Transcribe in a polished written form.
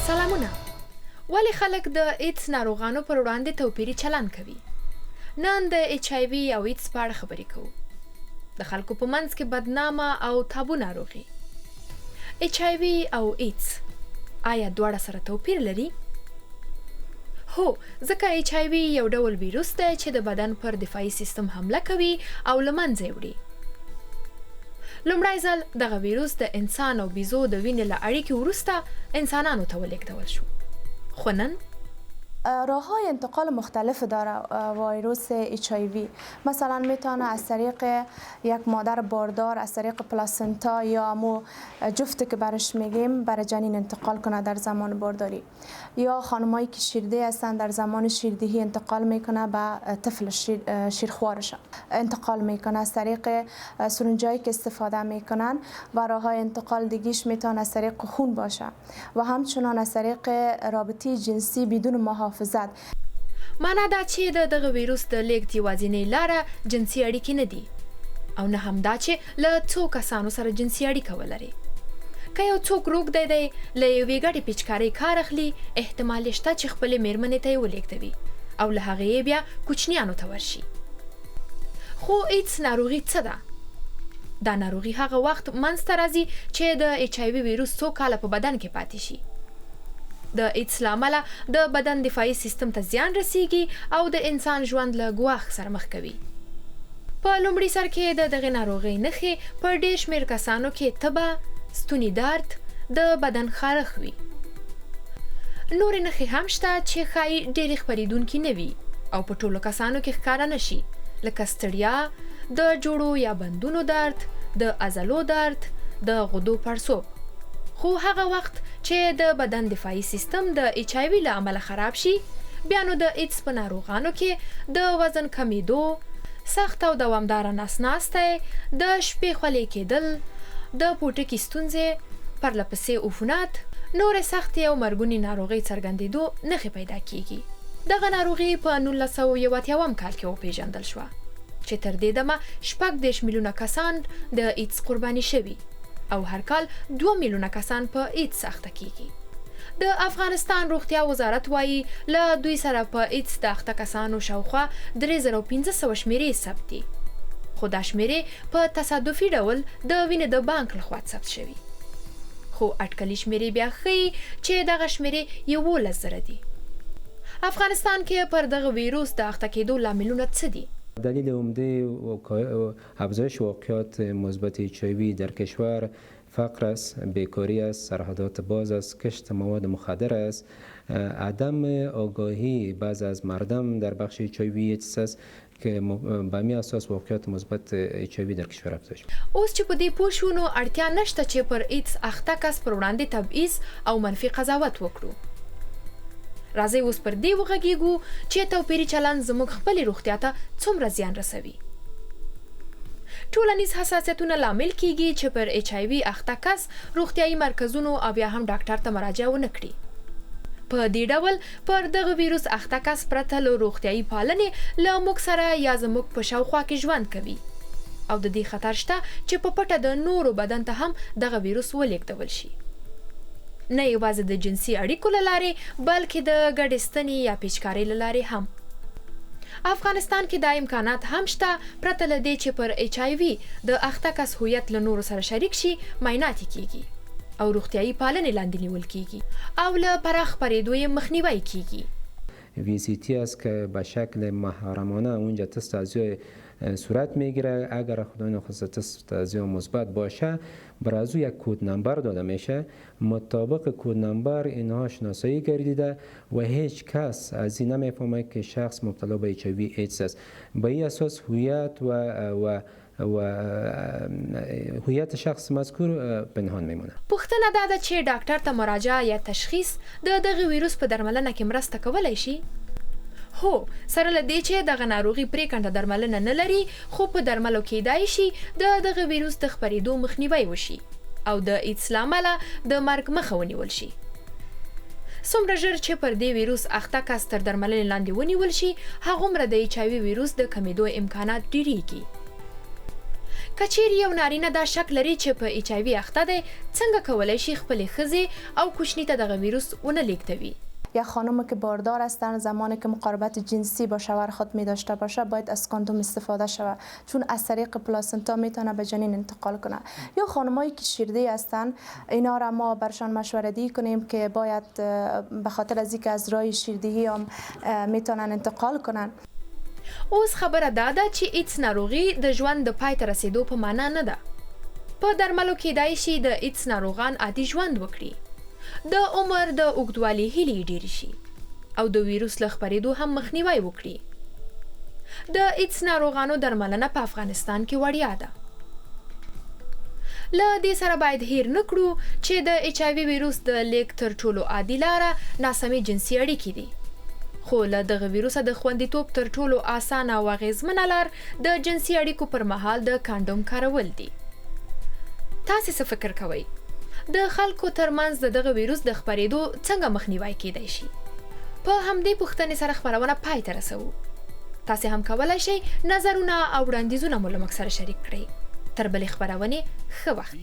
سلامونه. ولې خلک د ایډز ناروغانو پر وړاندې توپیري چلند کوي؟ نن د ایچ آی وي او ایډز په اړه خبرې کوو. د خلکو په منځ کې بدنامه او تابو ناروغي. ایچ آی وي او ایډز آیا دواړه سره توپیر لري؟ هو، ځکه ایچ آی وي یو ډول ویروس دی چې د بدن پر دفاعي سیستم حمله کوي او له منځه یې وړي. لومړی ځل دغه ویروس د انسان او بیزو د وینې له اړیکې وروسته انسانانو ته ولېږدول شو. خو نن راه‌های انتقال مختلف داره ویروس ایچ آی وی. مثلا میتونه از طریق یک مادر باردار، از طریق پلاسنتا یا همو جفتی که برش میگیم برای جنین انتقال کنه در زمان بارداری، یا خانمایی که شیرده هستن در زمان شیردهی انتقال میکنه به طفل شیرخوارش انتقال میکنه از طریق سرنجایی که استفاده میکنن. و راه‌های انتقال دیگیش میتونه از طریق خون باشه و همچنان از طریق رابطه جنسی بدون محافظت. معنا دا چې دغه ویروس د لیږد یوازینۍ لاره جنسي اړیکې نه دي، او نه هم دا چې له څو کسانو سره جنسي اړیکه ولري. که یو څوک روږدی دی، له یوې ګډې پیچکارۍ کار اخلي، احتمال شته چې خپلې میرمنې ته یې ولېږدوي او له هغې بیا کوچنیانو ته ورشي. خو ایډز ناروغي څه ده؟ دا ناروغي هغه وخت منځته راځي چې د ایچ آی وي ویروس څو کاله په بدن کې پاتې شي. د ایډز له امله د بدن دفاعي سیستم ته زیان رسیږي او د انسان ژوند له ګواښ سره مخ کوي. په لومړي سر کې د دغې ناروغۍ نښې په ډېر شمېر کسانو کې تبه، ستوني درد، د بدن خارښ وي. نورې نښې هم شته چې ښایي ډېرې خپرېدونکي نه وي او په ټولو کسانو کې ښکاره نه شي، لکه ستړیا، د جوړو یا بندونو درد، د عضلو درد، د غدو پړسوب. خو هغه وخت چې د بدن دفاعي سیستم د ایچ آی وي له امله خراب شي، بیا نو د ایډز په ناروغانو کې د وزن کمیدو، سخت او دوامداره ناسناستی، د شپې خولې کېدل، د پوټکي ستونزې، پرلهپسې عفونت، نورې سختې او مرګونې ناروغۍ څرګندېدو نښې پیدا کیږي. دغه ناروغي په 1981 کال کې وپېژندل شوه چې تر دې دمه 36 میلیونه کسان د ایډز قرباني شوي او هر کال 2 میلیونه کسان په ایډز اخته کیږي. د افغانستان روغتیا وزارت وایي له دوی سره په ایډز د اخته کسانو شاوخوا 3500 شمیرې ثبت دي، خو دا شمیرې په تصادفي ډول د وینې د بانک لخوا ثبت شوي. خو اټکلي شمیرې بیا ښیي چې دغه شمیرې 11,000 دي. افغانستان کې پر دغه ویروس د اخته کېدو لاملونه څه دي؟ دلیل عمده افزایش واقعات مثبت ایچ آی وی در کشور فقر است، بیکاری است، سرحدات باز است، کشت مواد مخدر است، عدم آگاهی بعض از مردم در بخش ایچ آی وی است که به می اساس واقعات مثبت ایچ آی وی در کشور افزایش. اوس چې په دې پوه شو نو اړتیا نشته چې پر ایډز اخته کس پر وړاندې تبعیض او منفي قضاوت وکړو. راځئ اوس پر دې وغږیږو چې توپیري چلند زموږ خپلې روغتیا ته څومره زیان رسوي. ټولنیز حساسیتونه لامل کیږي چې پر ایچ آی وي اخته کس روغتیایي مرکزونو او بیا هم ډاکټر ته مراجعه ونه کړي. په دې ډول پر دغه ویروس اخته کس پرته له روغتیایي پالنې له موږ سره یا زموږ په شاوخوا کې ژوند کوي او د دې خطر شته چې په پټه د نورو بدن ته هم دغه ویروس ولېږدول شي. نه یوازې د جنسي اړیکو له لارې بلکې د ګډې ستنې یا پیچکارۍ له لارې هم. افغانستان کې دا امکانات هم شته پرته له دې چې پر ایچ آی وي د اخته کس هویت له نورو سره شریک شي، معاینات کیږي او روغتیایي پالنې لاندې نیول کیږي او له پراخ خپرېدو یې مخنیوی کیږي. VCT است که به شکل محرمانه اونجا تست تغذیه صورت میگیره. اگر خدای نخواسته تست تغذیه مثبت باشه بر از او یک کد نمبر داده میشه. مطابق کد نمبر اینها شناسایی گردیده و هیچ کس از این نمیفهمه که شخص مبتلا به ایچ آی وی ایدز است. به این اساس هویت و هویت شخص مذکور پنهان میمونه. پوښتنه دا ده چې ډاکټر ته مراجعه یا تشخیص د دغه ویروس په درملنه کې مرسته کولی شي؟ هو، سره له دې چې دغه ناروغي پرېکنده درملنه نه لري، خو په درملو کېدای شي د دغه ویروس د خپرېدو مخنیوی وشي او د ایډز له امله د مرګ مخه ونیول شي. څومره ژر چې پر دې ویروس اخته کس تر درملنې لاندې ونیول شي، هغومره د ایچ آی وي ویروس د کمېدو امکانات ډېرېږي. که چیرې یو نارینه دا شک لري چې په ایچ آی وي اخته دی، څنګه کولی شي خپلې ښځې او کوچني ته دغه ویروس ونه لیږدوي؟ یا خانم که باردار هستند زمانی که مقاربت جنسی با شوهر خود می داشته باشه باید از کاندوم استفاده شود، چون از طریق پلاسنتا میتونه به جنین انتقال کنه. یا خانمایی که شیرده هستند اینا را ما برشان مشورتی کنیم که باید به خاطر از اینکه از راه شیردهی هم میتونن انتقال کنن. اوس خبره دا ده چې ایډز ناروغي د ژوند د پای ته رسیدو په معنا نه ده. په درملو کیدای شي د ایډز ناروغان عادي ژوند وکړي، د عمر د اوږدوالي هیلې ډېرې شي او د ویروس له خپرېدو هم مخنیوی وکړي. د ایډز ناروغانو درملنه په افغانستان کې وړیا ده. له دې سره باید هیر نه کړو چې د ایچ آی وي ویروس د لیږد تر ټولو عادي لاره ناسمې جنسي اړیکې دي. خو له دغه ویروسه د خوندیتوب تر ټولو اسانه او اغېزمنه لار د جنسي اړیکو پر مهال د کاندوم کارول دي. تاسې څه فکر کوئ؟ د خلکو ترمنځ د دغه ویروس د خپرېدو څنګه مخنیوی کیدای شي؟ په همدې پوښتنې سره خپرونه پای ته رسوو. تاسې هم کولی شئ نظرونه او وړاندیزونه مو له موږ سره شریک کړئ. تر بلې خپرونې ښه وخت.